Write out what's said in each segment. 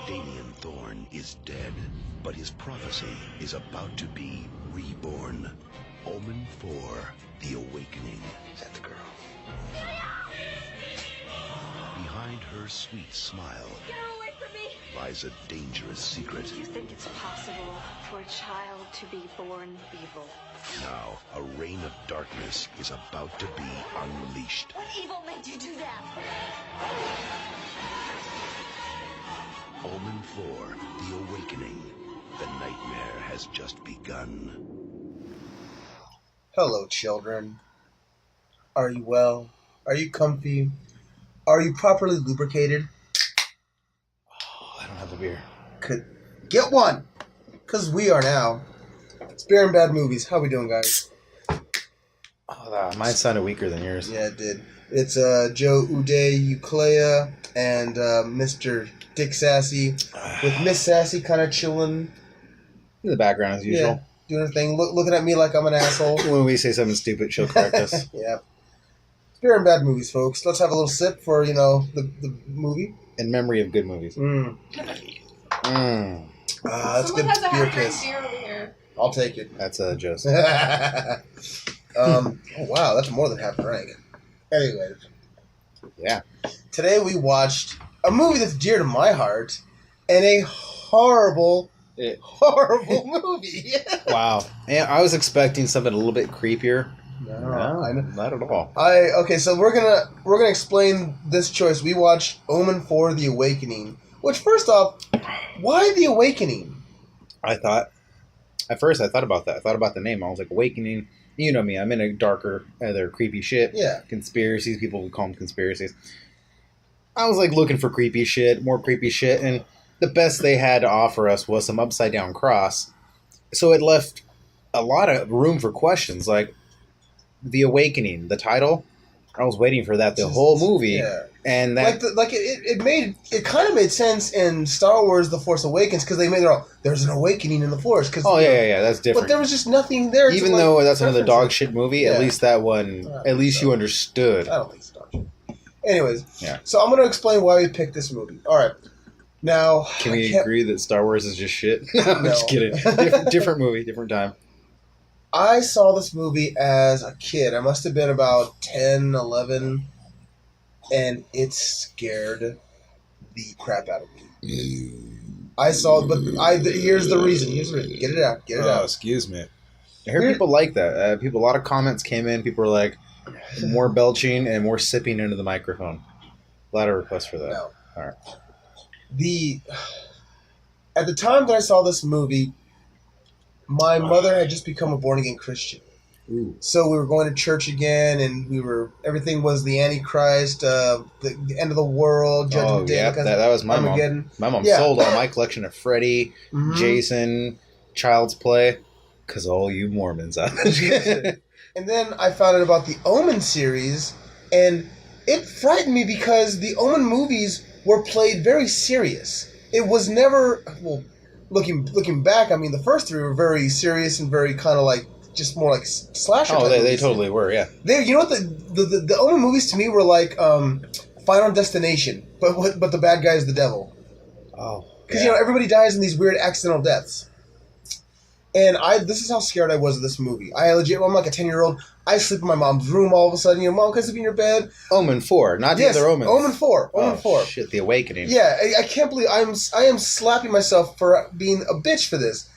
Damien Thorne is dead, but his prophecy is about to be reborn. Omen IV, The Awakening. Is that the girl? Behind her sweet smile lies a dangerous secret. Do you think it's possible for a child to be born evil? Now, a reign of darkness is about to be unleashed. What evil made you do that? Omen IV, The Awakening. The nightmare has just begun. Hello, children. Are you well? Are you comfy? Are you properly lubricated? Oh, I don't have a beer. Could get one, because we are now. It's Beer and Bad Movies. How we doing, guys? Oh, mine sounded weaker than yours. Yeah, it did. It's Joe Uday Uclea and Mr. Dick Sassy, with Miss Sassy kind of chilling. In the background as usual. Yeah, doing her thing, looking at me like I'm an asshole. When we say something stupid, she'll correct us. Yeah. It's Beer and Bad Movies, folks. Let's have a little sip for, the movie. In memory of good movies. That's good beer kiss. Beer over here. I'll take it. That's Joe's. Oh, wow, that's more than half a drink. Anyways. Yeah. Today we watched a movie that's dear to my heart and a horrible movie. Wow. And I was expecting something a little bit creepier. No, not at all. Okay, so we're gonna explain this choice. We watched Omen IV: The Awakening. Which, first off, why The Awakening? At first I thought about that. I thought about the name. I was like, Awakening. You know me. I'm in a darker, other creepy shit. Yeah. Conspiracies. People would call them conspiracies. I was like looking for creepy shit, more creepy shit, and the best they had to offer us was some upside down cross. So it left a lot of room for questions, like The Awakening, the title. I was waiting for that the whole movie, yeah. And that it kind of made sense in Star Wars: The Force Awakens because they made it all. There's an awakening in the Force. That's different. But there was just nothing there. Even though that's another dog shit movie, Yeah. at least that one, at least you understood. I don't think it's dog shit. Anyways, Yeah. So I'm going to explain why we picked this movie. All right. Now, Can we agree that Star Wars is just shit? I'm No. just kidding. Different movie, different time. I saw this movie as a kid. I must have been about 10, 11, and it scared the crap out of me. I saw, but here's the reason. Get it out. Get it out. Excuse me. I heard people like that. A lot of comments came in. People were like, more belching and more sipping into the microphone. A lot of requests for that. No. All right. At the time that I saw this movie, my mother had just become a born again Christian. Ooh. So we were going to church again, and everything was the Antichrist, the end of the world, Judgment Day. Yeah, that was my Armageddon. mom. My mom Yeah. sold all my collection of Freddy, Jason, Child's Play, because all you Mormons out there. And then I found out about the Omen series, and it frightened me because the Omen movies were played very serious. It was never, well, looking back, I mean, the first three were very serious and very kind of like, just more like slasher. Oh, they movies. totally were, yeah. You know what, the Omen movies to me were like Final Destination, but the bad guy is the devil. Oh. Because, everybody dies in these weird accidental deaths. And this is how scared I was of this movie. I'm like a 10-year-old. I sleep in my mom's room all of a sudden. Mom, can I sleep in your bed? Omen 4, not the other Omen. Omen 4. Omen 4. Shit, The Awakening. Yeah, I can't believe I am slapping myself for being a bitch for this.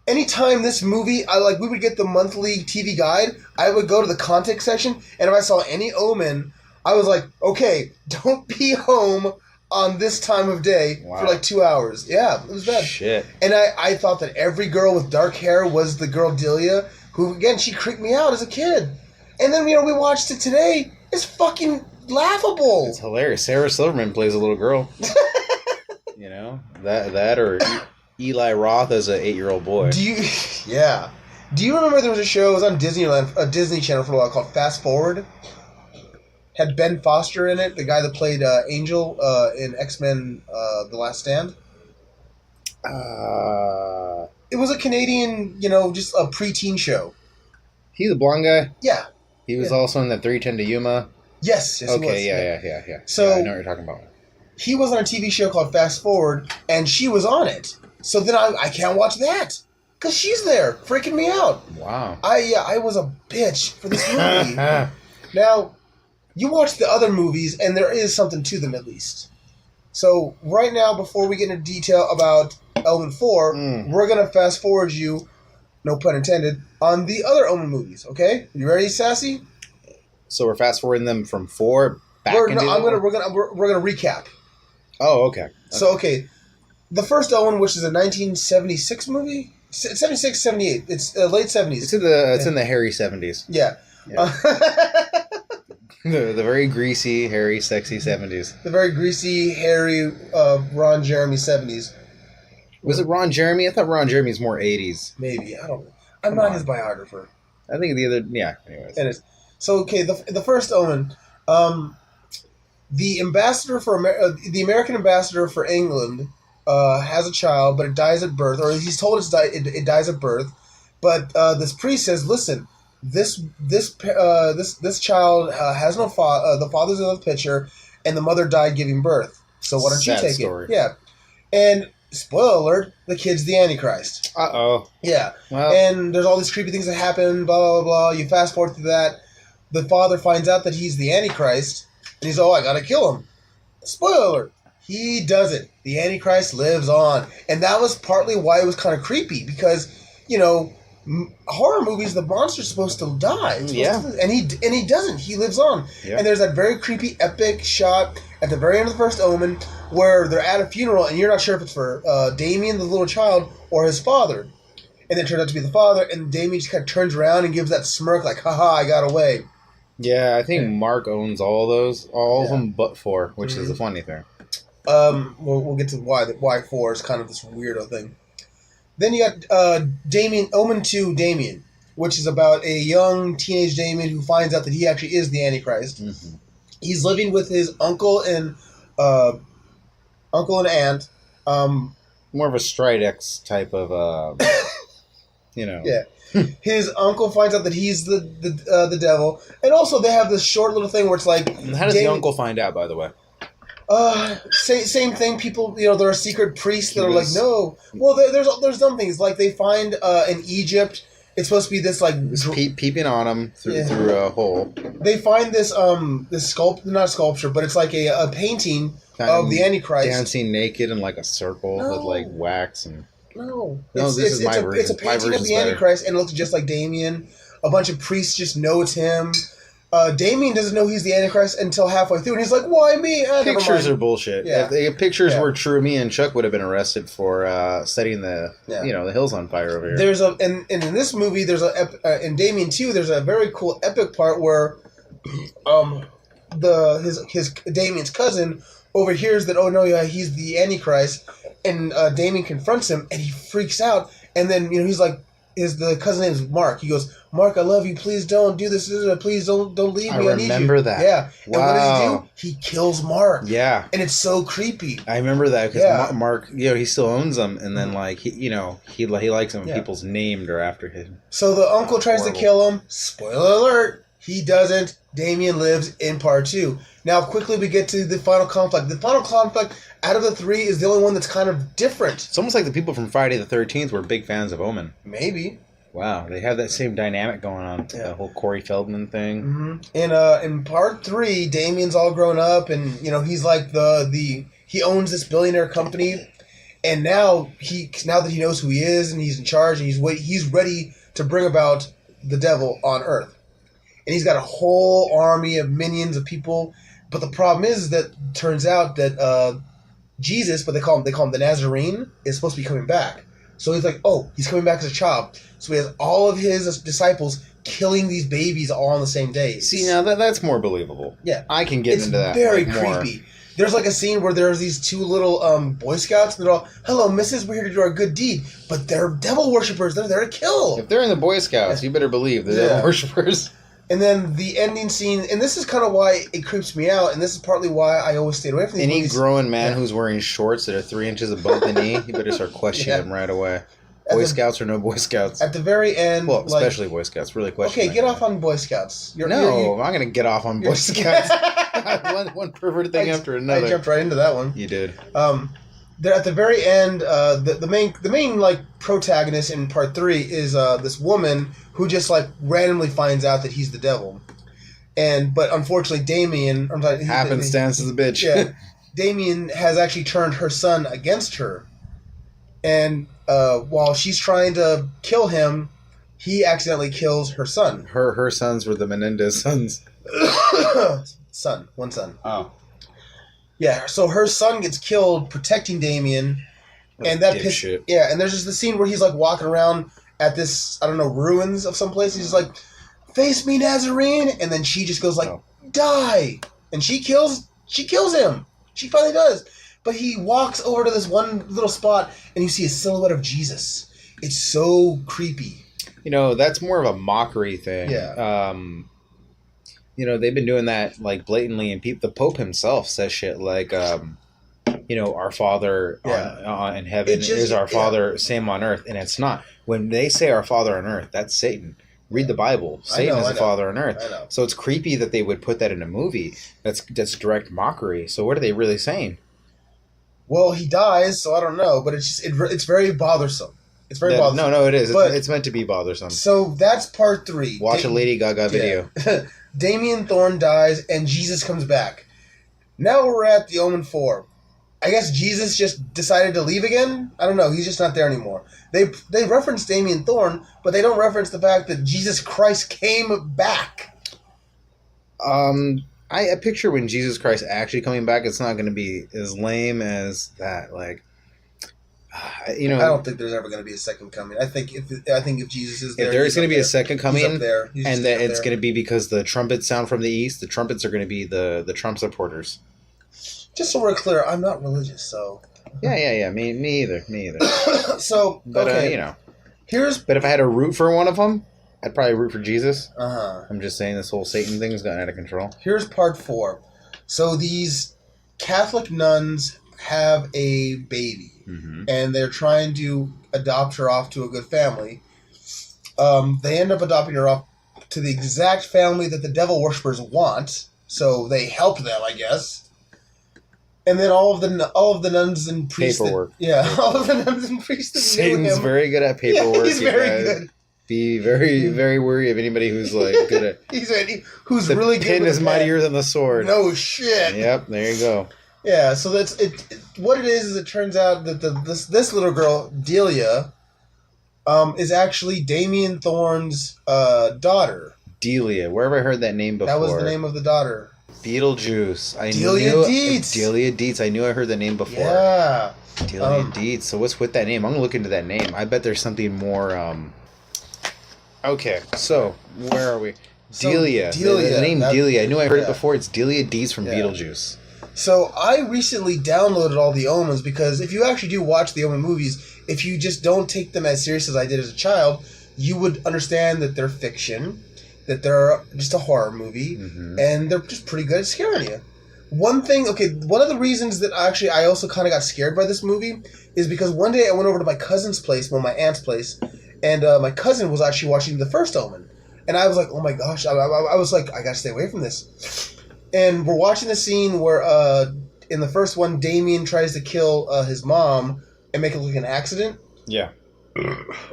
Anytime this movie, we would get the monthly TV guide, I would go to the contact section, and if I saw any Omen, I was like, okay, don't be home on this time of day for like 2 hours. Yeah, it was bad. Shit. And I thought that every girl with dark hair was the girl Delia, who, again, she creeped me out as a kid. And then, we watched it today. It's fucking laughable. It's hilarious. Sarah Silverman plays a little girl. That or Eli Roth as an 8-year-old boy. Yeah. Do you remember there was a show, it was on Disney Channel for a while, called Fast Forward? Had Ben Foster in it, the guy that played Angel in X-Men The Last Stand. It was a Canadian, just a preteen show. He the blonde guy? Yeah. He was also in the 310 to Yuma. Yes, Okay, he was. yeah. So, I know what you're talking about. he was on a TV show called Fast Forward, and she was on it. So then I can't watch that because she's there, freaking me out. Wow. I was a bitch for this movie. Now, you watch the other movies, and there is something to them at least. So right now, before we get into detail about Omen 4, we're gonna fast forward you, no pun intended, on the other Omen movies. Okay, you ready, Sassy? So we're fast forwarding them from 4 back We're into. gonna recap. Oh, okay. So okay, the first Omen, which is a 1976 movie, 76, 78. It's late 70s. It's in the hairy 70s. Yeah. The very greasy, hairy, sexy 70s. The very greasy, hairy Ron Jeremy 70s. Was it Ron Jeremy? I thought Ron Jeremy's more 80s. Maybe. I don't know. I'm not his biographer. I think the other... Yeah, anyways. It is. So, okay, the first Omen. The ambassador for the American ambassador for England has a child, but it dies at birth, or he's told it dies at birth. But this priest says, "Listen, this child has no father. The father's in the picture, and the mother died giving birth. So why don't you take it?" Yeah, and spoiler alert: the kid's the Antichrist. Uh-oh. Yeah, well, and there's all these creepy things that happen. Blah blah blah. You fast forward through that. The father finds out that he's the Antichrist, and he's I gotta kill him. Spoiler alert: he doesn't. The Antichrist lives on, and that was partly why it was kind of creepy because horror movies, the monster's supposed to die. And he doesn't. He lives on. Yeah. And there's that very creepy, epic shot at the very end of the first Omen where they're at a funeral and you're not sure if it's for Damien, the little child, or his father. And it turns out to be the father, and Damien just kind of turns around and gives that smirk like, haha, I got away. Yeah, I think Mark owns all of those, all of them but 4, which is the funny thing. We'll get to why 4 is kind of this weirdo thing. Then you got Damien, Omen 2 Damien, which is about a young teenage Damien who finds out that he actually is the Antichrist. Mm-hmm. He's living with his uncle and aunt. More of a Stridex type of, Yeah. His uncle finds out that he's the devil, and also they have this short little thing where it's like. How does the uncle find out, by the way? Same thing. People, there are secret priests that are like, no. Well, there's some things like they find in Egypt. It's supposed to be this like peeping on them through a hole. They find this not sculpture, but it's like a painting of the Antichrist dancing naked in like a circle with like wax and. No, this is my version. It's a painting of the Antichrist, and it looks just like Damien. A bunch of priests just know it's him. Damien doesn't know he's the Antichrist until halfway through, and he's like, "Why me?" Pictures are bullshit. Yeah. If pictures were true, me and Chuck would have been arrested for setting the the hills on fire over here. There's and in this movie, there's in Damien 2, there's a very cool epic part where his Damien's cousin overhears that he's the Antichrist, and Damien confronts him, and he freaks out, and then he's like. The cousin's name is Mark. He goes, "Mark, I love you. Please don't do this. Please don't leave me. I need you." I remember that. Yeah. Wow. And what does he do? He kills Mark. Yeah. And it's so creepy. I remember that because Mark, he still owns them, and then like he likes them when people's named or after him. So the uncle tries to kill him. Spoiler alert: he doesn't. Damien lives in part 2. Now, quickly we get to the final conflict. The final conflict out of the 3 is the only one that's kind of different. It's almost like the people from Friday the 13th were big fans of Omen. Maybe. Wow, they have that same dynamic going on. Yeah. The whole Corey Feldman thing. Mm-hmm. And in part 3, Damien's all grown up, and he's like he owns this billionaire company, and now that he knows who he is and he's in charge, and he's ready to bring about the devil on Earth. And he's got a whole army of minions of people. But the problem is that turns out that Jesus, but they call him the Nazarene, is supposed to be coming back. So he's like, he's coming back as a child. So he has all of his disciples killing these babies all on the same day. See, now that's more believable. Yeah. I can get into that. It's very creepy. There's like a scene where there's these 2 little Boy Scouts, and they're all, "Hello, missus, we're here to do our good deed." But they're devil worshippers. They're there to kill. If they're in the Boy Scouts, you better believe they're devil worshippers. And then the ending scene, and this is kind of why it creeps me out, and this is partly why I always stayed away from these movies. Any grown man who's wearing shorts that are 3 inches above the knee, you better start questioning him right away. Boy Scouts or no Boy Scouts? At the very end, Well, especially Boy Scouts. Really question. Okay, get off on Boy Scouts. I'm going to get off on Boy Scouts. one pervert thing after another. I jumped right into that one. You did. There at the very end, the main like protagonist in part 3 is this woman who just like randomly finds out that he's the devil, but unfortunately Damien, happenstance is a bitch. Yeah, Damien has actually turned her son against her, and while she's trying to kill him, he accidentally kills her son. Her sons were the Menendez sons. One son. Oh. Yeah, so her son gets killed protecting Damien, and that pisses. Yeah, and there's just the scene where he's like walking around at this, I don't know, ruins of some place. He's like, "Face me, Nazarene," and then she just goes like, "Die," and she kills him. She finally does. But he walks over to this one little spot, and you see a silhouette of Jesus. It's so creepy. That's more of a mockery thing. Yeah. They've been doing that like blatantly, and the Pope himself says shit like, our Father in heaven is our Father, same on earth, and it's not. When they say our Father on earth, that's Satan. Read the Bible. Satan is the Father on earth. So it's creepy that they would put that in a movie. That's direct mockery. So what are they really saying? Well, he dies, so I don't know, but it's very bothersome. It's very bothersome. No, it is. It's meant to be bothersome. So that's part 3. Watch a Lady Gaga video. Damien Thorne dies, and Jesus comes back. Now we're at the Omen 4. I guess Jesus just decided to leave again? I don't know. He's just not there anymore. They reference Damien Thorne, but they don't reference the fact that Jesus Christ came back. I picture when Jesus Christ actually coming back, it's not going to be as lame as that. Like, I don't think there's ever going to be a second coming. I think if Jesus is there, if there is going to be a second coming, he's up there. And that it's going to be because the trumpets sound from the east. The trumpets are going to be the Trump supporters. Just so we're clear, I'm not religious, so. Yeah. Me either. So, but, okay. But if I had to root for one of them, I'd probably root for Jesus. Uh-huh. I'm just saying this whole Satan thing has gotten out of control. Here's part 4. So these Catholic nuns have a baby, and they're trying to adopt her off to a good family. They end up adopting her off to the exact family that the devil worshippers want, so they help them, I guess. And then all of the nuns and priests. Paperwork. All of the nuns and priests. Satan's very good at paperwork. Yeah, he's very good. Be very, very wary of anybody who's like good at. Who's really good. The pen is mightier than the sword. No shit. Yep, there you go. Yeah, so that's it. What it is it turns out that this little girl Delia, is actually Damien Thorne's daughter. Delia, where have I heard that name before? That was the name of the daughter. Beetlejuice. Delia Dietz. Delia Dietz. I knew I heard the name before. Yeah. Delia Dietz. So what's with that name? I'm gonna look into that name. I bet there's something more. Okay, so where are we? Delia. The name Delia. I knew I heard it before. It's Delia Dietz from Beetlejuice. So I recently downloaded all the Omens because if you actually do watch the Omen movies, if you just don't take them as serious as I did as a child, you would understand that they're fiction, that they're just a horror movie, and they're just pretty good at scaring you. One of the reasons that I also kind of got scared by this movie is because one day I went over to my cousin's place, my aunt's place, and my cousin was actually watching the first Omen. And I was like, oh my gosh, I was like, I gotta stay away from this. And we're watching the scene where, in the first one, Damien tries to kill his mom and make it look like an accident. Yeah.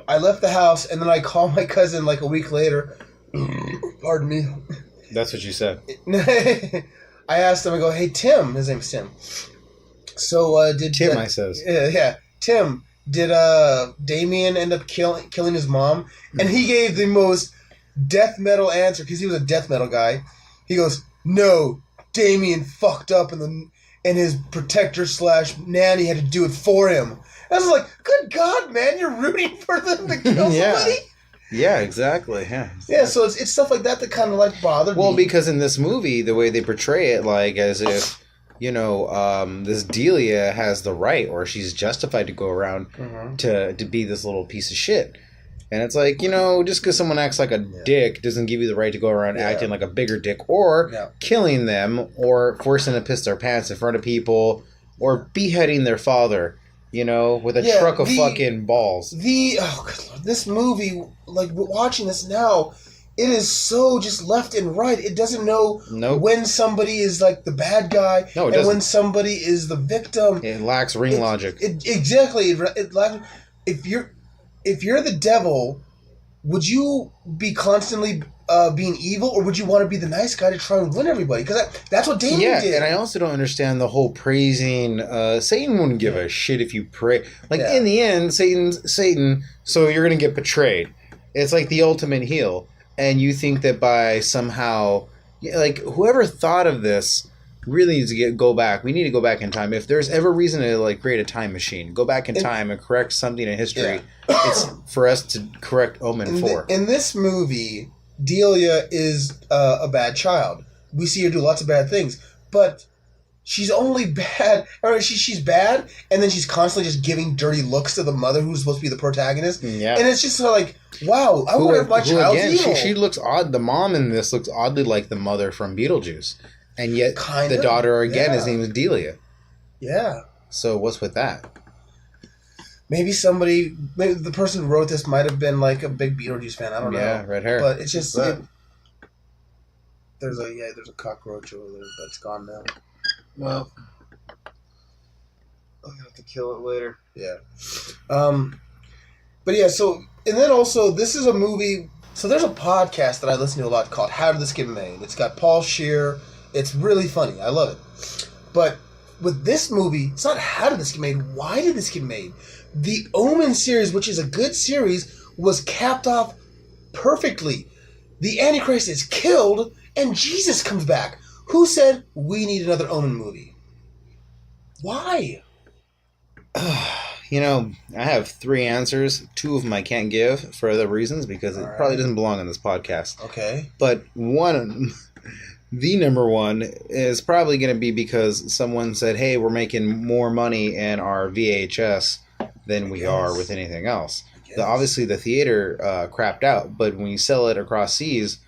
I left the house, and then I called my cousin like a week later. Pardon me. That's what you said. I asked him, I go, hey, Tim. His name's Tim. So, did... Tim, I says. Yeah. Tim, did Damien end up killing his mom? And he gave the most death metal answer, because he was a death metal guy. He goes, no, Damien fucked up, and his protector / nanny had to do it for him. I was like, good God, man, you're rooting for them to kill somebody? Yeah, exactly. Yeah, so it's stuff like that kind of like bothered me. Well, because in this movie, the way they portray it, like as if, this Delia has the right, or she's justified to go around to be this little piece of shit. And it's like, just because someone acts like a dick doesn't give you the right to go around acting like a bigger dick, or killing them, or forcing them to piss their pants in front of people, or beheading their father. you know, with a Yeah, truck of fucking balls. Good Lord, this movie, like watching this now, it is so just left and right. It doesn't know when somebody is like the bad guy and when somebody is the victim. It lacks ring logic. Exactly. It lacks. If you're the devil, would you be constantly being evil, or would you want to be the nice guy to try and win everybody? Because that's what Damien did. And I also don't understand the whole praising. Satan wouldn't give a shit if you pray. Like, in the end, Satan's Satan, so you're going to get betrayed. It's like the ultimate heel. And you think that by somehow... Like, whoever thought of this really needs to go back. We need to go back in time. If there's ever reason to, like, create a time machine, go back in time and correct something in history. It's for us to correct Omen 4. In this movie... Delia is a bad child. We see her do lots of bad things, but she's only bad. Or she's bad, and then she's constantly just giving dirty looks to the mother, who's supposed to be the protagonist. Yeah, and it's just sort of like, wow, I wonder if my child's evil. She looks odd. The mom in this looks oddly like the mother from Beetlejuice, and yet the daughter again, his name is Delia. Yeah. So what's with that? Maybe the person who wrote this might have been like a big Beetlejuice fan. I don't know. Yeah, red hair. But it's just there's a cockroach over there, but it's gone now. Well, I'm gonna have to kill it later. Yeah. But yeah. So and then also this is a movie. So there's a podcast that I listen to a lot called "How Did This Get Made?" It's got Paul Scheer. It's really funny. I love it. But with this movie, it's not how did this get made. Why did this get made? The Omen series, which is a good series, was capped off perfectly. The Antichrist is killed, and Jesus comes back. Who said we need another Omen movie? Why? You know, I have 3 answers. 2 of them I can't give for other reasons because it probably doesn't belong on this podcast. Okay. But the number one is probably going to be because someone said, hey, we're making more money in our VHS than we are with anything else. Obviously, the theater crapped out, but when you sell it across seas,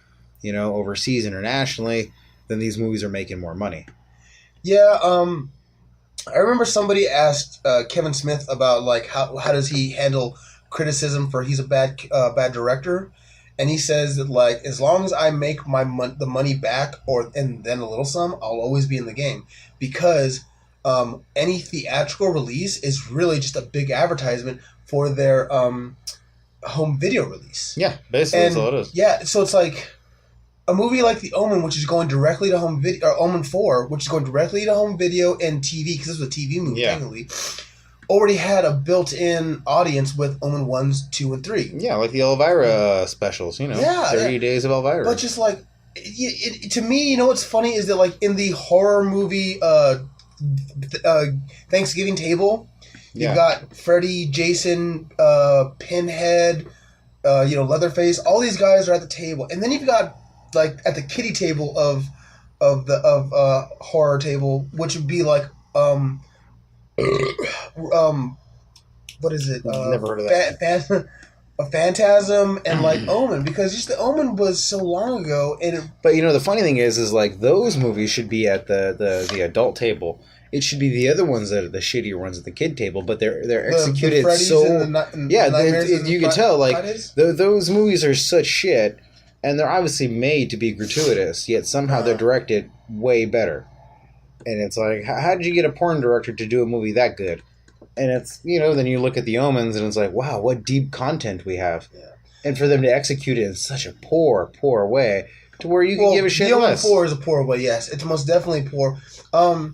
you know, overseas, internationally, then these movies are making more money. Yeah, I remember somebody asked Kevin Smith about, like, how does he handle criticism for he's a bad director, and he says that, like, as long as I make the money back and then a little some, I'll always be in the game, because any theatrical release is really just a big advertisement for their home video release. Yeah, basically that's all it is. Yeah, so it's like a movie like The Omen, which is going directly to home video, or Omen 4, which is going directly to home video and TV, because this was a TV movie, technically, already had a built-in audience with Omen 1s, 2, and 3. Yeah, like the Elvira specials, you know, 30 Days of Elvira. But just like, to me, you know what's funny is that, like, in the horror movie Thanksgiving table, you've got Freddy, Jason, Pinhead, Leatherface. All these guys are at the table, and then you've got, like, at the kiddie table of horror table, which would be like what is it? Never heard of that. A Phantasm and like Omen, because just the Omen was so long ago, but you know the funny thing is like those movies should be at the adult table. It should be the other ones that are the shittier ones at the kid table, but they're executed you can tell like those movies are such shit, and they're obviously made to be gratuitous, yet somehow they're directed way better. And it's like, how did you get a porn director to do a movie that good? And it's, you know, then you look at the Omens and it's like, wow, what deep content we have. Yeah. And for them to execute it in such a poor way to where you can give a shit less. The Omen 4 is a poor way, yes. It's most definitely poor. I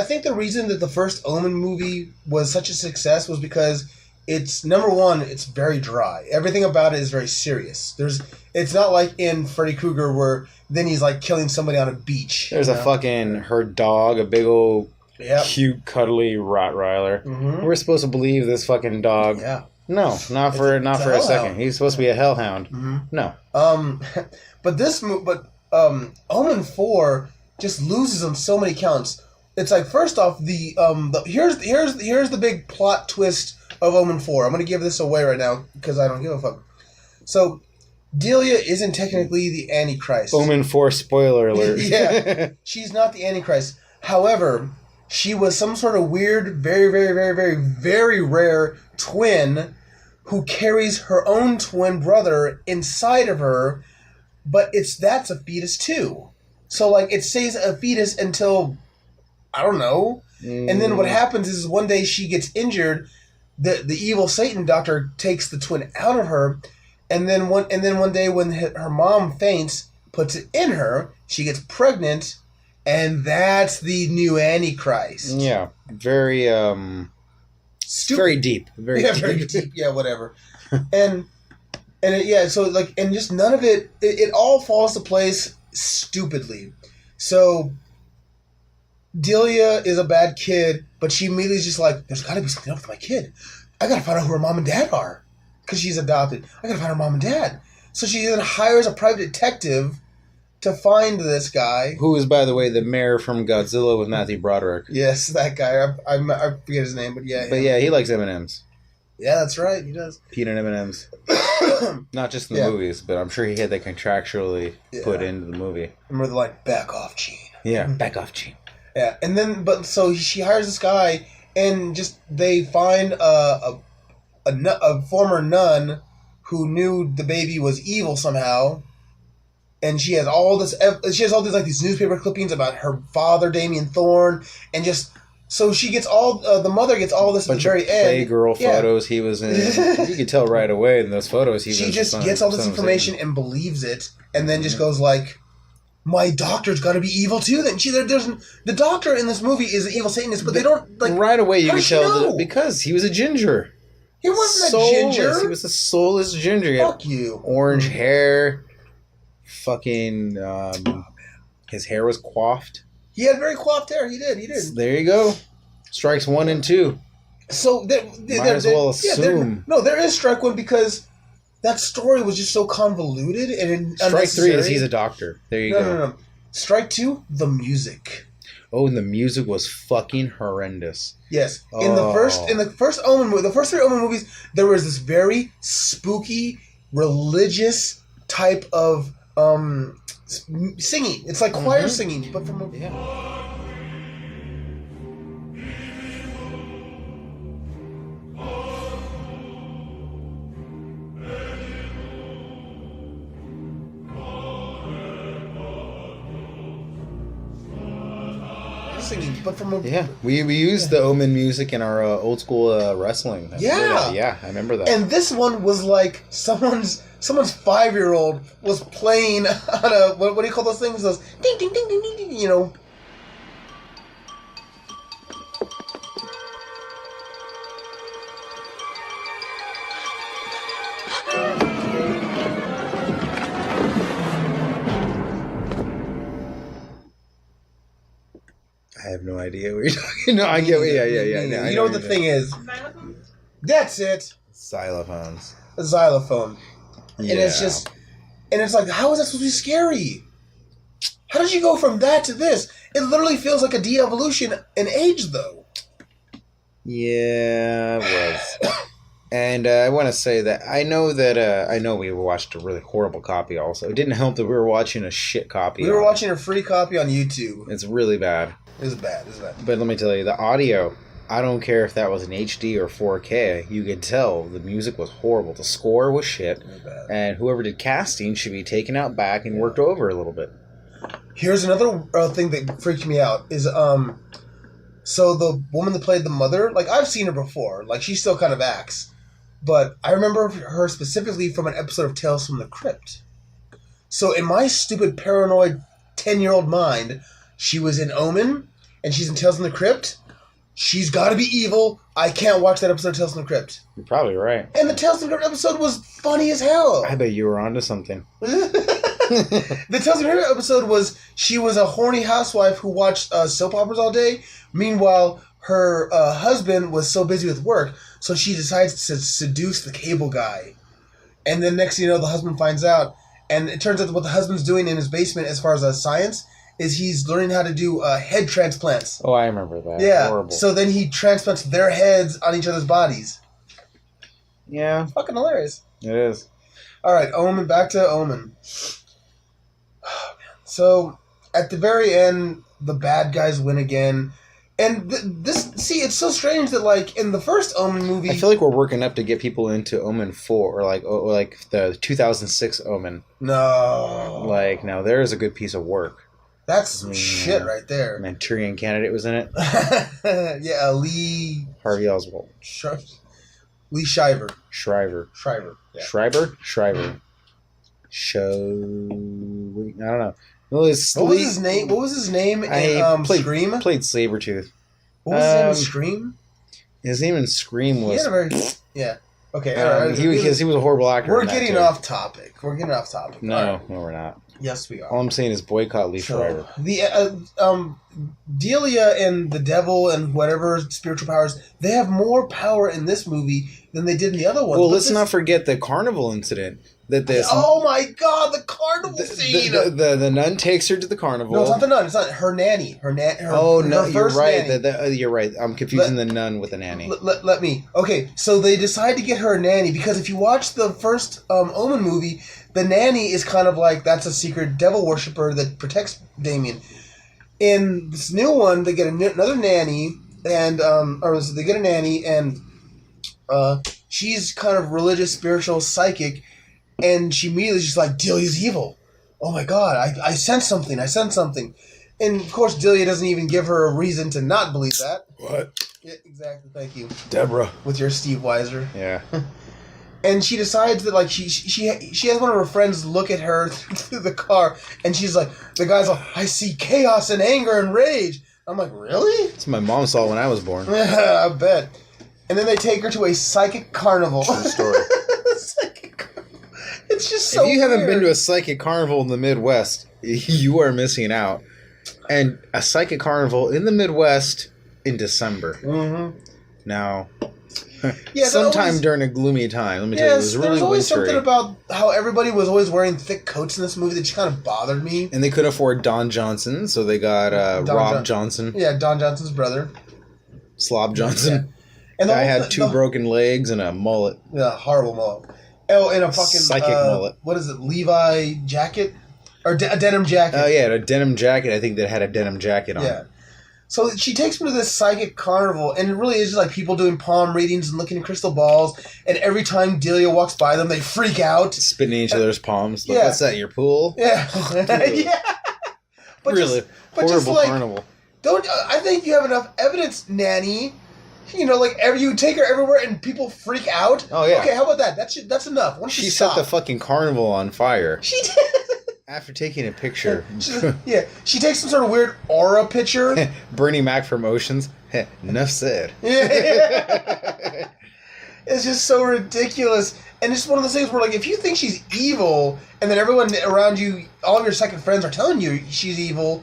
think the reason that the first Omen movie was such a success was because it's, number one, it's very dry. Everything about it is very serious. It's not like in Freddy Krueger where then he's like killing somebody on a beach. There's her dog, a big old cute, cuddly Rottweiler. Mm-hmm. We're supposed to believe this fucking dog. Yeah. No, not for a second. He's supposed to be a hellhound. Mm-hmm. No. But Omen 4 just loses on so many counts. It's like, first off, here's the big plot twist of Omen 4. I'm going to give this away right now because I don't give a fuck. So, Delia isn't technically the Antichrist. Omen 4 spoiler alert. Yeah. She's not the Antichrist. However, she was some sort of weird, very, very, very, very, very rare twin who carries her own twin brother inside of her, but that's a fetus too. So, like, it stays a fetus until, I don't know. And then what happens is one day she gets injured, the evil Satan doctor takes the twin out of her, and then one day when her mom faints, puts it in her, she gets pregnant, and that's the new Antichrist. Yeah, very Stupid. very deep, very Yeah, deep. very deep. Yeah, whatever. So like, and just none of it all falls to place stupidly. So Delia is a bad kid, but she immediately is just like, there's got to be something up with my kid. I got to find out who her mom and dad are, because she's adopted. I got to find her mom and dad. So she then hires a private detective to find this guy. Who is, by the way, the mayor from Godzilla with Matthew Broderick. Yes, that guy. I forget his name, but yeah. But yeah, he likes M&Ms. Yeah, that's right. He does. Peanut M&Ms. Not just in the movies, but I'm sure he had that contractually put into the movie. Remember the line, back off, Gene. Yeah, back off, Gene. Yeah, and then, so she hires this guy, and just, they find a former nun who knew the baby was evil somehow, and she has all these like these newspaper clippings about her father, Damien Thorne, and just, so she gets all, the mother gets all this at the very end. Playgirl photos he was in. You could tell right away in those photos he was. She just gets all this information and believes it, and then just goes like, my doctor's got to be evil too. Then the doctor in this movie is an evil Satanist, but they don't like right away. You can tell know? Because he was a ginger. He wasn't soulless. a ginger. He was a soulless ginger. Fuck you. Orange hair. Fucking. His hair was coiffed. He had very coiffed hair. He did. There you go. Strikes 1 and 2. So might as well assume. There is strike 1 because that story was just so convoluted and Strike 3 is he's a doctor. There you go. No. Strike 2, the music. Oh, and the music was fucking horrendous. Yes. In the first Omen movie, the first 3 Omen movies, there was this very spooky, religious type of singing. It's like choir singing, but from a... Yeah. Singing, but from a... Yeah, we used the Omen music in our old school wrestling. Yeah, I remember that. And this one was like someone's 5-year-old was playing on a what do you call those things? Those ding ding ding ding ding, ding, you know. I have no idea what you're talking about. No, I get what, yeah. You know what the thing is? That's it. Xylophones. A xylophone. Yeah. And it's like, how is that supposed to be scary? How did you go from that to this? It literally feels like a de-evolution in age, though. Yeah, it was. And I want to say that I know we watched a really horrible copy also. It didn't help that we were watching a shit copy. We were watching a free copy on YouTube. It's really bad. It was bad. But let me tell you, the audio, I don't care if that was an HD or 4K, you could tell the music was horrible. The score was shit. It was bad. And whoever did casting should be taken out back and worked over a little bit. Here's another thing that freaked me out is so the woman that played the mother, like I've seen her before, like she still kind of acts, but I remember her specifically from an episode of Tales from the Crypt. So in my stupid paranoid 10-year-old mind, she was in Omen and she's in Tales from the Crypt. She's got to be evil. I can't watch that episode of Tales from the Crypt. You're probably right. And the Tales from the Crypt episode was funny as hell. I bet you were onto something. The Tales from the Crypt episode was she was a horny housewife who watched soap operas all day. Meanwhile, her husband was so busy with work, so she decides to seduce the cable guy. And then next thing you know, the husband finds out, and it turns out that what the husband's doing in his basement as far as science is he's learning how to do head transplants. Oh, I remember that. Yeah. Horrible. So then he transplants their heads on each other's bodies. Yeah. Fucking hilarious. It is. All right, Omen. Back to Omen. So at the very end, the bad guys win again, And it's so strange that, like, in the first Omen movie... I feel like we're working up to get people into Omen 4, or like the 2006 Omen. No. Like, now there's a good piece of work. That's some shit right there. Manchurian Candidate was in it. Yeah, Lee... Harvey Oswald. Lee Shriver. Shriver. Yeah. Shriver? Shriver. I don't know. What was his name? What was his name in Scream? Played Sabretooth. What was his name in Scream? His name in Scream was... Yeah. Okay. He was a horrible actor. We're getting off topic. No, we're not. Yes, we are. All I'm saying is boycott Lee Shriver. The Delia and the devil and whatever spiritual powers, they have more power in this movie than they did in the other one. Well, let's not forget the carnival incident. Oh my god, the carnival scene! The nun takes her to the carnival. No, it's not the nun. It's not her nanny. You're right. Nanny. You're right. I'm confusing the nun with the nanny. Let me. Okay, so they decide to get her a nanny because if you watch the first Omen movie, the nanny is kind of like, that's a secret devil worshiper that protects Damien. In this new one, they get another nanny, and they get a nanny, and she's kind of religious, spiritual, psychic, and she immediately is just like, Delia's evil. Oh my god, I sense something. And of course, Delia doesn't even give her a reason to not believe that. What? Yeah, exactly. Thank you, Deborah. with your Steve Weiser. Yeah. And she decides that, like, she has one of her friends look at her through the car, and she's like, the guy's like, I see chaos and anger and rage. I'm like, really? That's what my mom saw when I was born. Yeah, I bet. And then they take her to a psychic carnival. True story. Psychic carnival. It's just so If you haven't weird. been to a psychic carnival in the Midwest, you are missing out. And a psychic carnival in the Midwest in December. Mm-hmm. Now... Yeah, sometime during a gloomy time. Let me tell you, it was really there was always wintry. something about how everybody was always wearing thick coats in this movie that just kind of bothered me. And they couldn't afford Don Johnson, so they got Rob Johnson. Yeah, Don Johnson's brother. Slob Johnson. Yeah. And Guy had two broken legs and a mullet. Yeah, horrible mullet. Oh, and a fucking... Psychic mullet. What is it, Levi jacket? Or a denim jacket. Oh, yeah, a denim jacket. I think that had a denim jacket on. Yeah. So she takes me to this psychic carnival, and it really is just like people doing palm readings and looking at crystal balls, and every time Delia walks by them, they freak out. Spitting in each other's palms. Like, Yeah. what's that, your pool? Yeah. Yeah. But really horrible carnival. I think you have enough evidence, Nanny. You know, like, you take her everywhere and people freak out. Oh, yeah. Okay, how about that? That's enough. Why don't She you set stop? the fucking carnival on fire. She did. After taking a picture. She takes some sort of weird aura picture. Bernie Mac from Oceans. Enough said. Yeah. It's just so ridiculous. And it's one of those things where, like, if you think she's evil, and then everyone around you, all of your second friends are telling you she's evil,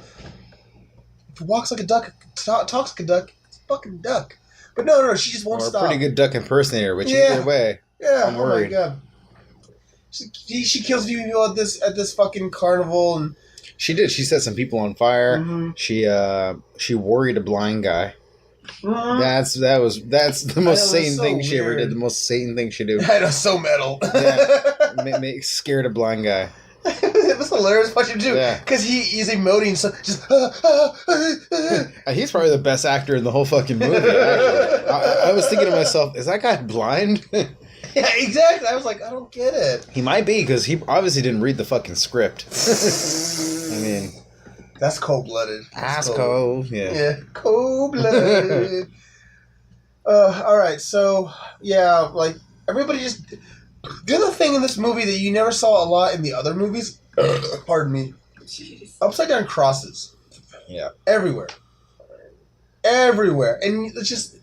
if it walks like a duck, talks like a duck, it's a fucking duck. But no, she just won't stop. A pretty good duck impersonator, which either way, yeah, I'm worried. Oh my god. She kills people at this fucking carnival, and she did. She set some people on fire. Mm-hmm. She worried a blind guy. Mm-hmm. That's the most Satan thing she ever did. The most Satan thing she did. I know, so metal. Yeah, scared a blind guy. It was hilarious what you do. Yeah. Because he's emoting, so just... He's probably the best actor in the whole fucking movie, actually. I was thinking to myself, is that guy blind? Yeah, exactly. I was like, I don't get it. He might be, because he obviously didn't read the fucking script. I mean... That's cold-blooded. That's cold. Yeah, cold-blooded. Alright, so, yeah, like, everybody just... The other thing in this movie that you never saw a lot in the other movies, pardon me, upside down crosses. Yeah. Everywhere. And it's just...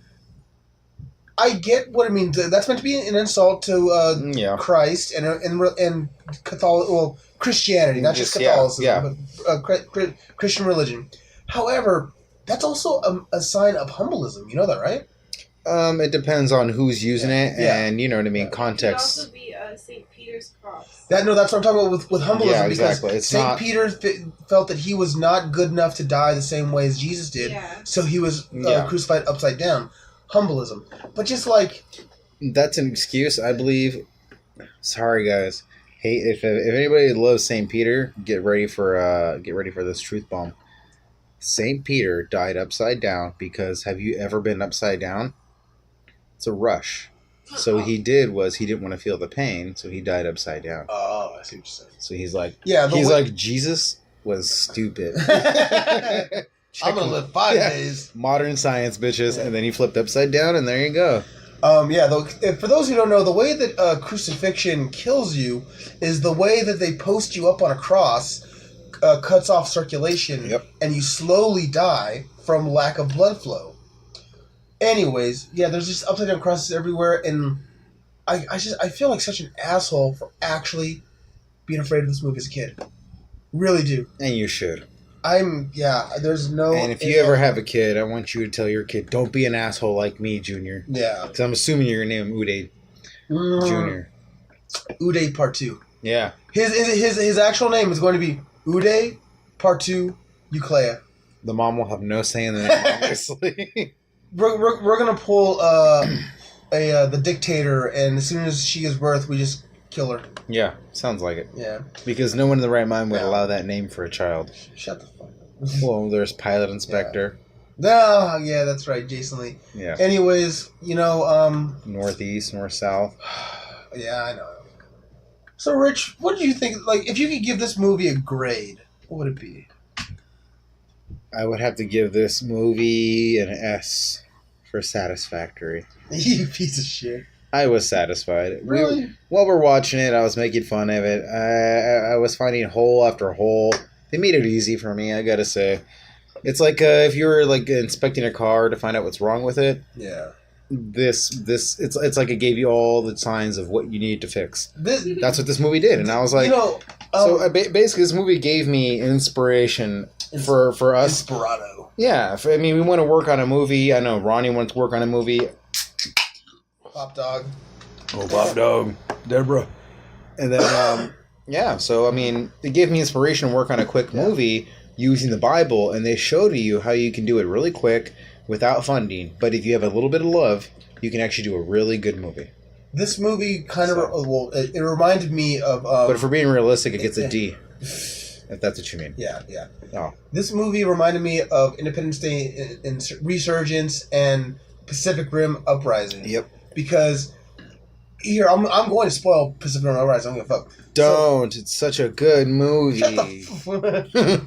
I get what it means. That's meant to be an insult to Christ and Catholic, well, Christianity, not just Catholicism, but Christian religion. However, that's also a sign of humbleism. You know that, right? It depends on who's using it, and you know what I mean, context. It could also be St. Peter's cross. That's what I'm talking about with humbleism. Yeah, exactly. Because St. Peter felt that he was not good enough to die the same way as Jesus did, so he was crucified upside down. Humbleism. But just like... That's an excuse, I believe. Sorry, guys. Hey, if anybody loves St. Peter, get ready for this truth bomb. St. Peter died upside down because have you ever been upside down? It's a rush. So what he did was he didn't want to feel the pain, so he died upside down. Oh, I see what you're saying. So he's like, Jesus was stupid. I'm gonna live 5 days. Modern science, bitches, and then he flipped upside down, and there you go. For those who don't know, the way that crucifixion kills you is the way that they post you up on a cross, cuts off circulation, and you slowly die from lack of blood flow. Anyways, there's just upside down crosses everywhere, and I feel like such an asshole for actually being afraid of this movie as a kid. Really do. And you should. There's no... And if you ever have a kid, I want you to tell your kid, don't be an asshole like me, Junior. Yeah. Because I'm assuming you're going to name him Uday Junior. Uday Part 2. Yeah. His actual name is going to be Uday Part 2 Euclea. The mom will have no say in the name, obviously. We're gonna pull the dictator, and as soon as she gives birth, we just kill her. Yeah, sounds like it. Yeah. Because no one in the right mind would allow that name for a child. Shut the fuck up. Well, there's Pilot Inspector. No, that's right, Jason Lee. Yeah. Anyways, Northeast, North South. Yeah, I know. So, Rich, what did you think? Like, if you could give this movie a grade, what would it be? I would have to give this movie an S for satisfactory. You piece of shit. I was satisfied. Really? While we're watching it, I was making fun of it. I was finding hole after hole. They made it easy for me, I gotta say. It's like if you were like inspecting a car to find out what's wrong with it. Yeah. It's like it gave you all the signs of what you need to fix. That's what this movie did, and I was like, basically, this movie gave me inspiration for us. Inspirato. Yeah, we want to work on a movie. I know Ronnie wants to work on a movie. Pop Dog. Oh, Pop Dog, Deborah, and then so it gave me inspiration to work on a quick movie using the Bible, and they showed you how you can do it really quick. Without funding, but if you have a little bit of love, you can actually do a really good movie. This movie kind of it reminded me of. But if we're being realistic, it gets a D. If that's what you mean. Yeah. Oh. This movie reminded me of Independence Day Resurgence and Pacific Rim Uprising. Yep. Because here I'm going to spoil Pacific Rim Uprising. I'm gonna fuck. Don't. It's such a good movie. Shut the.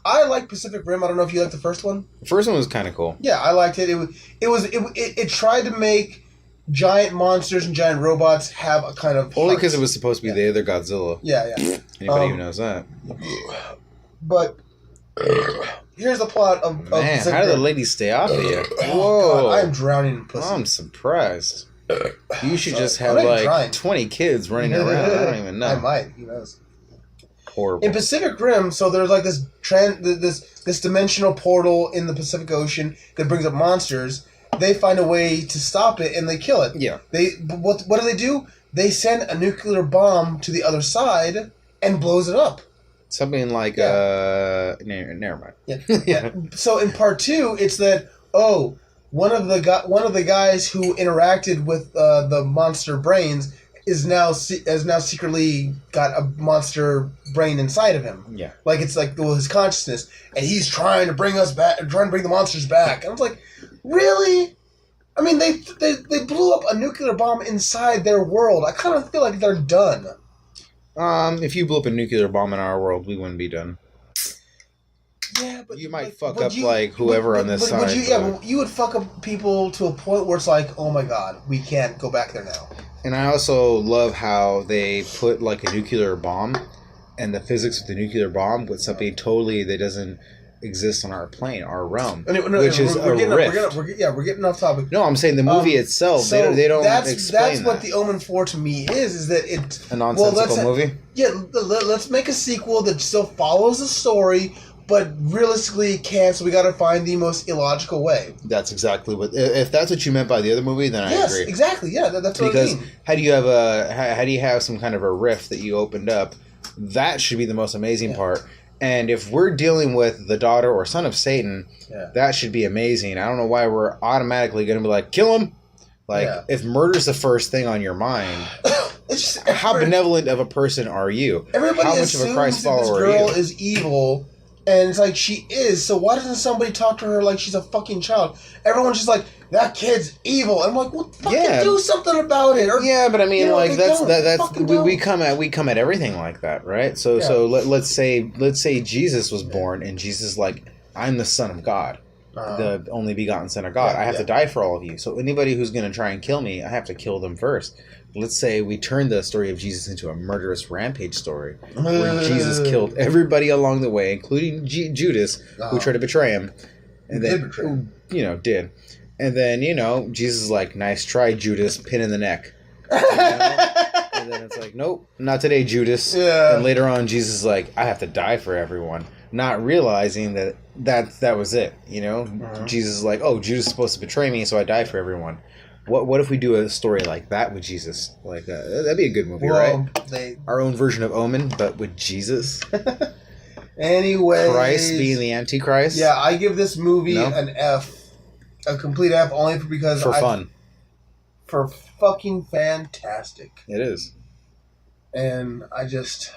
I like Pacific Rim. I don't know if you liked the first one. The first one was kind of cool. Yeah, I liked it. It tried to make giant monsters and giant robots have a kind of only because it was supposed to be the other Godzilla. Yeah. Anybody even knows that? But here's the plot of man. Pacific How did the Rim. lady stay off of you? Oh, God, I'm drowning in pussy. I'm surprised. You should just I'm have not trying. 20 kids running around. I don't even know. I might. Who knows? Horrible. In Pacific Rim, so there's like this dimensional portal in the Pacific Ocean that brings up monsters. They find a way to stop it and they kill it. Yeah. What do? They send a nuclear bomb to the other side and blows it up. Something like never mind. Yeah. Yeah. So in part 2, it's that one of the guys who interacted with the monster brains has now secretly got a monster brain inside of him. Yeah. Like it's like his consciousness, and he's trying to bring us back, trying to bring the monsters back. And I was like, really? I mean, they blew up a nuclear bomb inside their world. I kind of feel like they're done. If you blew up a nuclear bomb in our world, we wouldn't be done. Yeah, but you might fuck up whoever on this side. You would fuck up people to a point where it's like, oh my god, we can't go back there now. And I also love how they put like a nuclear bomb and the physics of the nuclear bomb with something totally that doesn't exist on our plane, our realm, which is a rift. We're getting off topic. No, I'm saying the movie itself. So they don't that's explain what the Omen 4 to me is that it's a nonsensical movie. Yeah, let's make a sequel that still follows the story, but realistically can't. So we got to find the most illogical way. That's exactly what. If that's what you meant by the other movie, then I agree. Yes, exactly. Yeah, that's what I mean. Because how do you have some kind of a rift that you opened up? That should be the most amazing part. And if we're dealing with the daughter or son of Satan, that should be amazing. I don't know why we're automatically going to be like, kill him. Like, if murder's the first thing on your mind, how benevolent of a person are you? Everybody how much assumes of a Christ that this follower girl are you? is evil And it's like, she is, so why doesn't somebody talk to her like she's a fucking child? Everyone's just like, that kid's evil. I'm like, well, fucking do something about it. Or, yeah, but I mean, like, that's we come at everything like that, right? So let's say Jesus was born, and Jesus is like, I'm the Son of God. The only begotten Son of God. I have to die for all of you. So anybody who's going to try and kill me, I have to kill them first. Let's say we turn the story of Jesus into a murderous rampage story where Jesus killed everybody along the way, including Judas, who tried to betray him. And then, did. And then, Jesus is like, nice try, Judas, pin in the neck. And then it's like, nope, not today, Judas. Yeah. And later on, Jesus is like, I have to die for everyone. Not realizing that was it, Jesus is like, oh, Judas is supposed to betray me, so I die for everyone. What if we do a story like that with Jesus? Like that'd be a good movie, right? Our own version of Omen, but with Jesus. Anyway, Christ being the Antichrist. Yeah, I give this movie an F, a complete F, only because fun, for fucking fantastic. It is, and I just.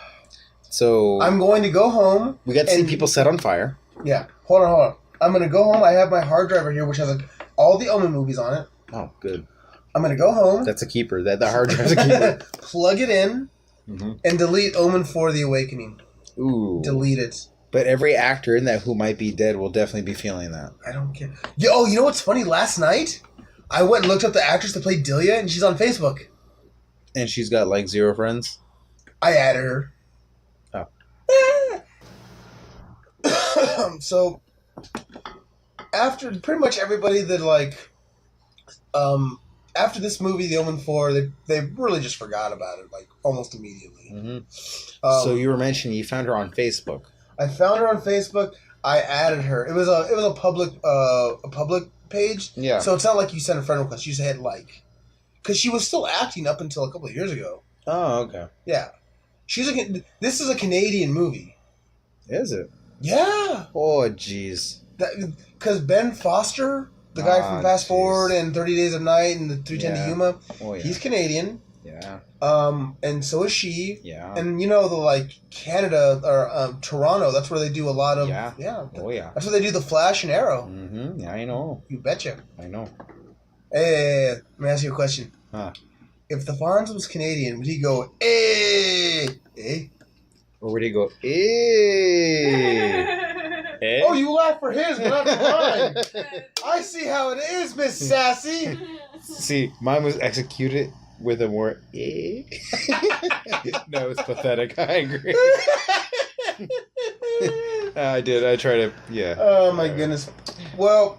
So I'm going to go home. We got to see people set on fire. Yeah, hold on. I'm going to go home. I have my hard drive right here, which has all the Omen movies on it. Oh, good. I'm going to go home. That's a keeper. The hard drive's a keeper. Plug it in and delete Omen IV: The Awakening. Ooh. Delete it. But every actor in that who might be dead will definitely be feeling that. I don't care. Yo, you know what's funny? Last night, I went and looked up the actress that played Delia, and she's on Facebook. And she's got like 0 friends? I added her. So, after pretty much everybody that after this movie, The Omen 4, they really just forgot about it almost immediately. Mm-hmm. So you were mentioning you found her on Facebook. I found her on Facebook. I added her. It was a public page. Yeah. So it's not like you sent a friend request. You just hit like, because she was still acting up until a couple of years ago. Oh, okay. Yeah, this is a Canadian movie. Is it? Yeah. Oh, jeez. Because Ben Foster, the guy from Fast Forward and 30 Days of Night and the 310 to Yuma, he's Canadian. Yeah. And so is she. Yeah. And Canada or Toronto, that's where they do a lot of. Yeah. Oh yeah. That's where they do the Flash and Arrow. Mm-hmm. Yeah, I know. You betcha. I know. Hey, let me ask you a question. Huh. If the Fonz was Canadian, would he go, eh? Or would he go, eh? Eh? Oh, you laugh for his, but not for mine. I see how it is, Miss Sassy. See, mine was executed with a more eh. No, it's pathetic. I agree. I did. I tried to, yeah. Oh, my goodness. Well,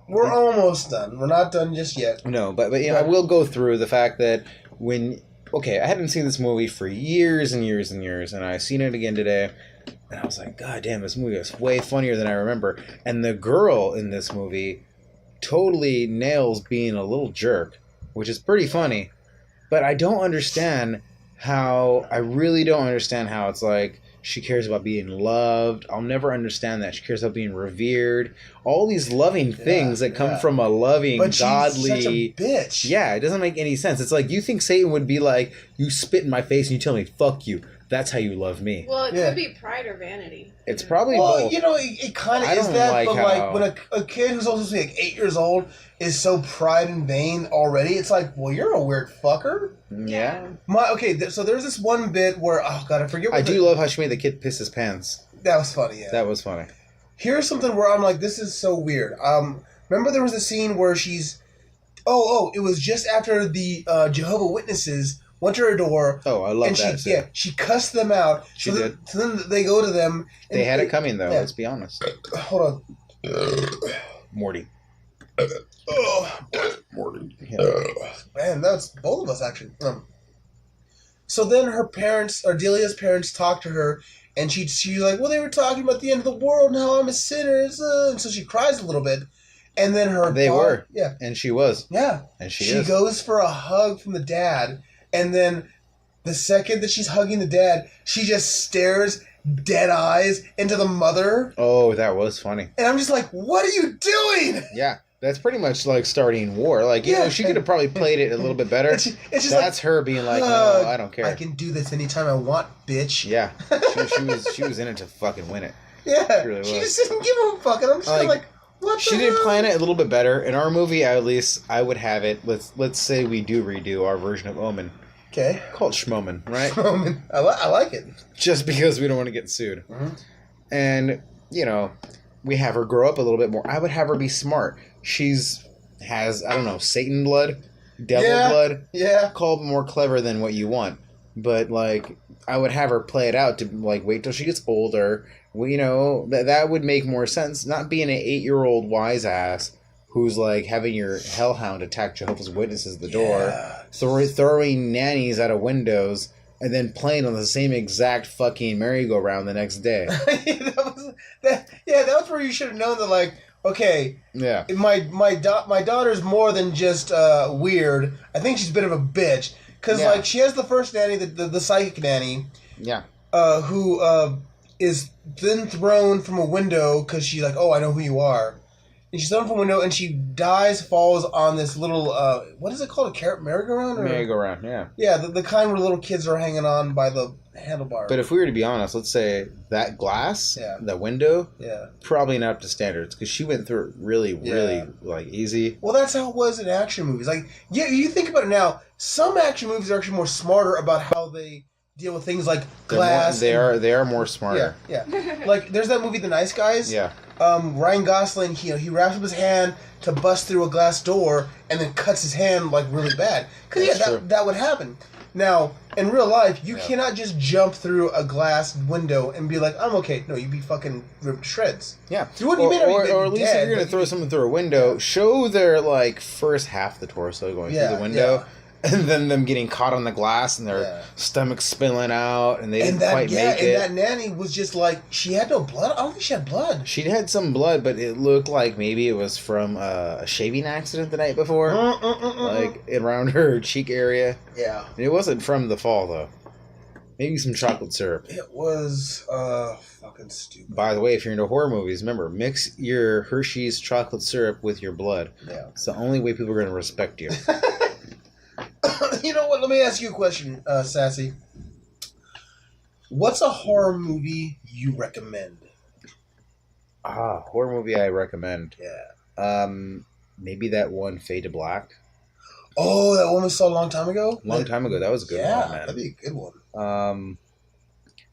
we're almost done. We're not done just yet. No, but I will go through the fact that I hadn't seen this movie for years and years and years, and I seen it again today. And I was like, God damn, this movie is way funnier than I remember. And the girl in this movie totally nails being a little jerk, which is pretty funny. But I really don't understand how it's like she cares about being loved. I'll never understand that. She cares about being revered. All these loving things that come from a loving, godly... She's such a bitch. Yeah, it doesn't make any sense. It's like, you think Satan would be like, you spit in my face and you tell me, fuck you. That's how you love me. Well, it could be pride or vanity. It's probably both. It kind of is that, but when a kid who's also 8 years old is so pride and vain already, it's like, well, you're a weird fucker. Yeah. So there's this one bit where, oh God, I forget what I do love how she made the kid piss his pants. That was funny, yeah. That was funny. Here's something where I'm like, this is so weird. Remember there was a scene where she's... it was just after the Jehovah Witnesses went to her door. Oh, I love that. Yeah, she cussed them out. She did. So then they go to them. They had it coming, though. Yeah. Let's be honest. Hold on. Morty. Morty. Yeah. Man, that's both of us, actually. So then her parents, or Delia's parents, talked to her, and she's like, well, they were talking about the end of the world and how I'm a sinner. And so she cries a little bit. And then They were. Yeah. And she was. Yeah. And she is. She goes for a hug from the dad. And then the second that she's hugging the dad, she just stares dead eyes into the mother. Oh, that was funny. And I'm just like, what are you doing? Yeah. That's pretty much like starting war. Like, she could have probably played it a little bit better. It's just that's her being like, no, I don't care. I can do this anytime I want, bitch. Yeah. She was in it to fucking win it. Yeah, really she was. just didn't give a fuck, and I'm just Like, like, what? She the did hell? plan it a little bit better. In our movie, at least, I would have it. Let's say we do redo our version of Omen. Okay. Call it Schmomen, right? Moment. I like it. Just because we don't want to get sued. Mm-hmm. And, you know, we have her grow up a little bit more. I would have her be smart. Has, I don't know, Satan blood, devil blood. Yeah. Call it more clever than what you want. But, like, I would have her play it out to, like, wait till she gets older. Well, you know, that would make more sense. Not being an 8-year-old wise ass who's, like, having your hellhound attack Jehovah's Witnesses at the door, throwing nannies out of windows, and then playing on the same exact fucking merry-go-round the next day. that was where you should have known that, like, okay, Yeah. my daughter's more than just weird. I think she's a bit of a bitch. Because, Yeah. like, she has the first nanny, the psychic nanny, Yeah. who is then thrown from a window because she's like, oh, I know who you are. And she's thrown from a window, and she falls on this little, what is it called, a merry-go-round? Merry-go-round, yeah. Yeah, the kind where little kids are hanging on by the handlebar. But if we were to be honest, let's say that glass, Yeah. that window, Yeah. probably not up to standards, because she went through it really, really, like, easy. Well, that's how it was in action movies. Like, yeah, you think about it now, some action movies are actually more smarter about how they deal with things like glass. They are more smarter. Yeah. Like, there's that movie, The Nice Guys. Yeah. Ryan Gosling, he wraps up his hand to bust through a glass door and then cuts his hand, like, really bad. Because, that would happen. Now, in real life, you cannot just jump through a glass window and be like, I'm okay. No, you'd be fucking ripped to shreds. Yeah. You wouldn't even or at least dead, if you're going to throw something through a window, show their, like, first half of the torso going through the window. And then them getting caught on the glass and their stomach spilling out, and they didn't quite make it. And that nanny was just like, she had no blood. I don't think she had blood. She had some blood, but it looked like maybe it was from a shaving accident the night before, like around her cheek area. Yeah, and it wasn't from the fall though. Maybe some chocolate syrup. It was fucking stupid. By the way, if you're into horror movies, remember, mix your Hershey's chocolate syrup with your blood. Yeah, it's the only way people are going to respect you. You know what? Let me ask you a question, Sassy. What's a horror movie you recommend? Horror movie I recommend. Yeah. Maybe that one, Fade to Black. Oh, that one we saw a long time ago? Long time ago. That was a good one, man. That'd be a good one.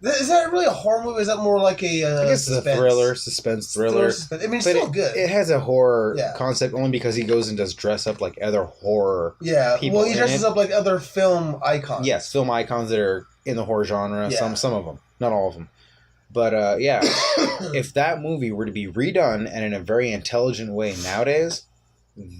Is that really a horror movie? Or is that more like a I guess it's a suspense thriller. I mean, it's still good. It has a horror concept only because he goes and does dress up like other horror people. Well, he dresses up like other film icons. Yes, film icons that are in the horror genre. Yeah. Some of them. Not all of them. But, if that movie were to be redone and in a very intelligent way nowadays,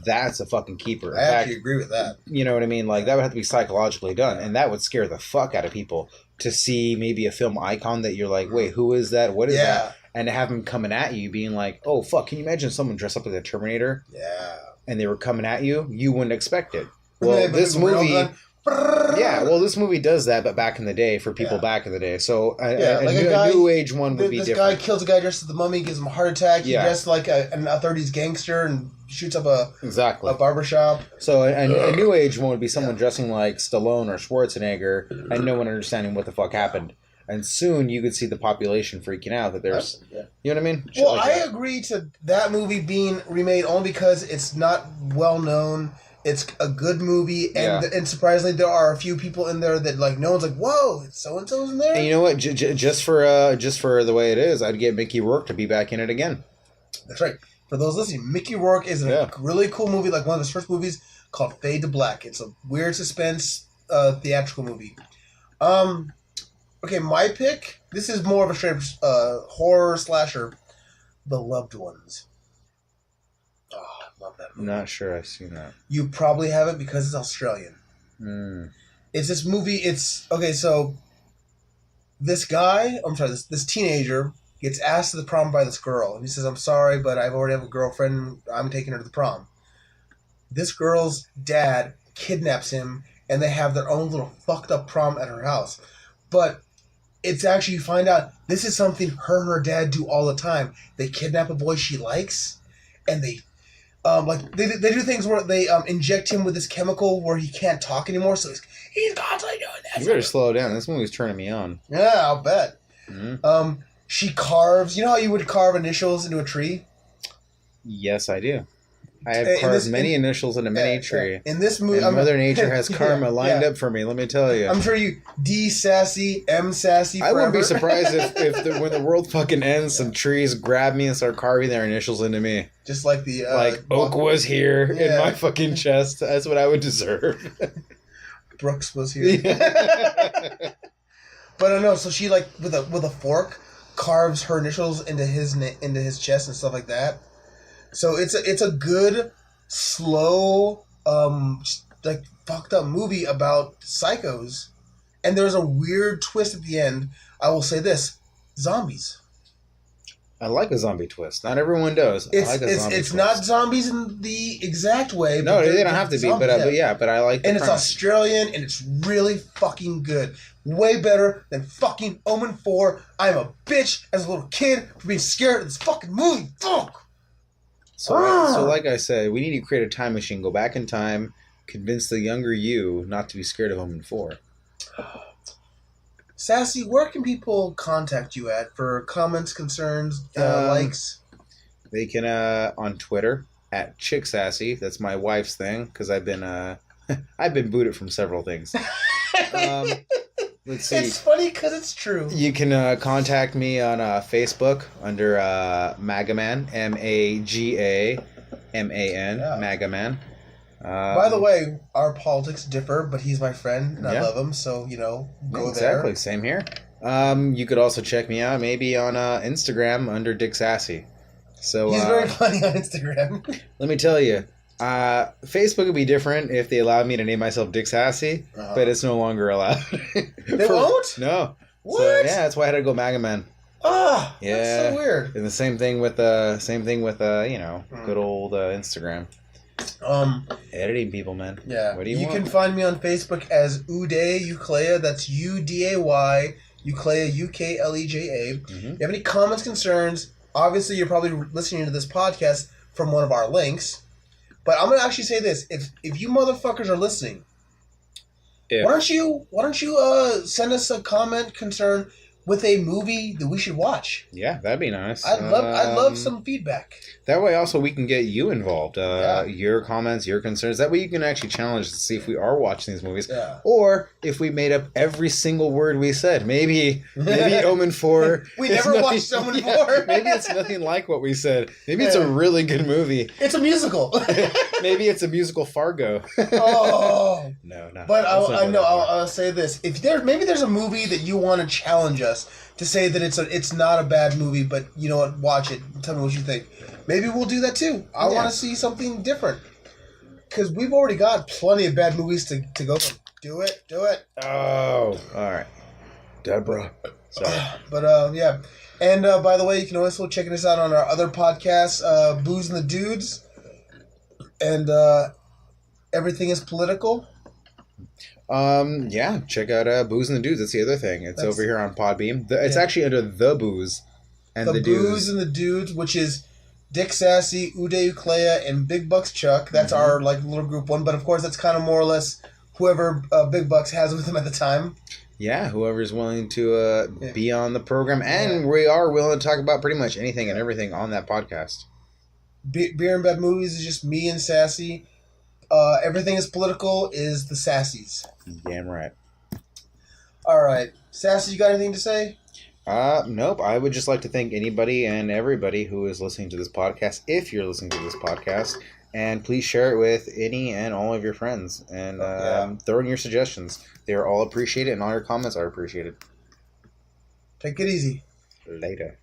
that's a fucking keeper. I actually agree with that. You know what I mean? Like, that would have to be psychologically done, and that would scare the fuck out of people to see maybe a film icon that you're like, wait, who is that? What is that? And to have them coming at you being like, oh, fuck, can you imagine someone dressed up like the Terminator? Yeah. And they were coming at you? You wouldn't expect it. Well, this movie... Yeah, well, this movie does that, but back in the day, for people back in the day. So a new age one would be different. This guy kills a guy dressed as the mummy, gives him a heart attack. He dressed like a 30s gangster and shoots up a barbershop. So a new age one would be someone dressing like Stallone or Schwarzenegger and no one understanding what the fuck happened. And soon you could see the population freaking out that there's... You know what I mean? Well, I agree to that movie being remade only because it's not well known. It's a good movie, and surprisingly, there are a few people in there that like no one's like, "Whoa, so and so's in there." And you know what? Just for the way it is, I'd get Mickey Rourke to be back in it again. That's right. For those listening, Mickey Rourke is in a really cool movie, like one of his first movies called Fade to Black. It's a weird suspense theatrical movie. Okay, my pick. This is more of a straight horror slasher. The Loved Ones. Love that movie. Not sure I've seen that. You probably have it because it's Australian. It's this movie. It's okay. So this teenager gets asked to the prom by this girl, and he says, "I'm sorry, but I already have a girlfriend. I'm taking her to the prom." This girl's dad kidnaps him, and they have their own little fucked up prom at her house. But it's actually, you find out this is something her and her dad do all the time. They kidnap a boy she likes, and they they do things where they inject him with this chemical where he can't talk anymore, so he's constantly doing that. You better slow down. This movie's turning me on. Yeah, I'll bet. Mm-hmm. she carves. You know how you would carve initials into a tree? Yes, I do. I have In carved this- many initials into many Yeah, tree. yeah. In this movie, And Mother Nature has karma lined yeah. up for me, let me tell you. I'm sure you D sassy, M sassy. I wouldn't be forever. surprised if when the world fucking ends, some trees grab me and start carving their initials into me. Just like the Oak was here in Yeah. my fucking chest. That's what I would deserve. Brooks was here. But I know. So she like with a fork carves her initials into his chest and stuff like that. So it's a good slow like fucked up movie about psychos, and there's a weird twist at the end. I will say this: zombies. I like a zombie twist. Not everyone does. I like a zombie It's twist. not zombies in the exact way. No, but they they're don't have to be. zombies, But I like the And it's premise. Australian, and it's really fucking good. Way better than fucking Omen 4. I'm a bitch as a little kid for being scared of this fucking movie. Fuck! So like I said, we need to create a time machine, go back in time, convince the younger you not to be scared of Omen 4. Sassy, where can people contact you at for comments, concerns, likes? They can, on Twitter, at ChickSassy. That's my wife's thing, because I've been booted from several things. Let's see. It's funny because it's true. You can contact me on Facebook under Magaman, MAGAMAN, Yeah. Magaman. By the way, our politics differ, but he's my friend, and I Yeah. love him, so, go exactly, there. same here. You could also check me out maybe on Instagram under Dick Sassy. So He's very funny on Instagram. let me tell you, Facebook would be different if they allowed me to name myself Dick Sassy, but it's no longer allowed. They won't? No. What? So, yeah, that's why I had to go Magaman. Ah, Yeah. that's so weird. And the same thing with good old Instagram. Editing people, man. Yeah. What do you want? can find me on Facebook as Uday Uclea. That's Uday, Uclea, Ukleja. Mhm. If you have any comments, concerns, obviously you're probably listening to this podcast from one of our links. But I'm gonna actually say this: if you motherfuckers are listening, Yeah. why don't you send us a comment, concern with a movie that we should watch? Yeah, that'd be nice. I'd love some feedback. That way, also, we can get you involved. Yeah. Your comments, your concerns. That way, you can actually challenge us to see if we are watching these movies, Yeah. or if we made up every single word we said. Maybe Omen 4. We is never watched Omen 4. Maybe it's nothing like what we said. Maybe it's a really good movie. It's a musical. Maybe it's a musical Fargo. Oh. No. But Let's not go that far. I'll say this: if there's a movie that you want to challenge us to say that it's not a bad movie, but you know what, watch it. Tell me what you think. Maybe we'll do that too. I want to see something different because we've already got plenty of bad movies to go from. Do it. Oh, all right, Deborah. Sorry. But yeah, and by the way, you can also check us out on our other podcasts, Booze and the Dudes, and Everything is Political. Yeah, check out Booze and the Dudes. That's the other thing. It's over here on Podbeam. It's actually under The Booze and the Dudes. Booze and the Dudes, which is Dick Sassy, Uday Uclea, and Big Bucks Chuck. That's our little group one. But of course, that's kind of more or less whoever Big Bucks has with him at the time. Yeah, whoever's willing to be on the program. And we are willing to talk about pretty much anything and everything on that podcast. Beer and Bad Movies is just me and Sassy. Everything is Political is the Sassies. Damn right. All right. Sassy, you got anything to say? Nope. I would just like to thank anybody and everybody who is listening to this podcast, if you're listening to this podcast, and please share it with any and all of your friends, and throw in your suggestions. They are all appreciated, and all your comments are appreciated. Take it easy. Later.